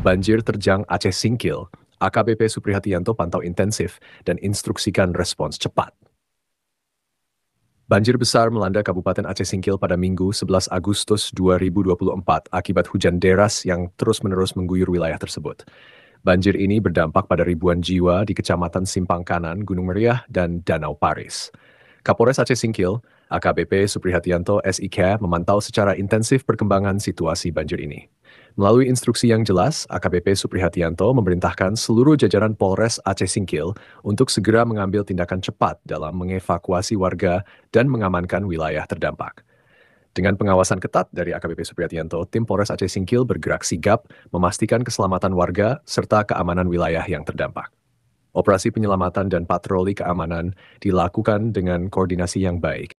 Banjir terjang Aceh Singkil, AKBP Suprihatianto pantau intensif dan instruksikan respons cepat. Banjir besar melanda Kabupaten Aceh Singkil pada Minggu 11 Agustus 2024 akibat hujan deras yang terus-menerus mengguyur wilayah tersebut. Banjir ini berdampak pada ribuan jiwa di Kecamatan Simpang Kanan, Gunung Meriah, dan Danau Paris. Kapolres Aceh Singkil, AKBP Suprihatianto SIK memantau secara intensif perkembangan situasi banjir ini. Melalui instruksi yang jelas, AKBP Suprihatianto memerintahkan seluruh jajaran Polres Aceh Singkil untuk segera mengambil tindakan cepat dalam mengevakuasi warga dan mengamankan wilayah terdampak. Dengan pengawasan ketat dari AKBP Suprihatianto, tim Polres Aceh Singkil bergerak sigap memastikan keselamatan warga serta keamanan wilayah yang terdampak. Operasi penyelamatan dan patroli keamanan dilakukan dengan koordinasi yang baik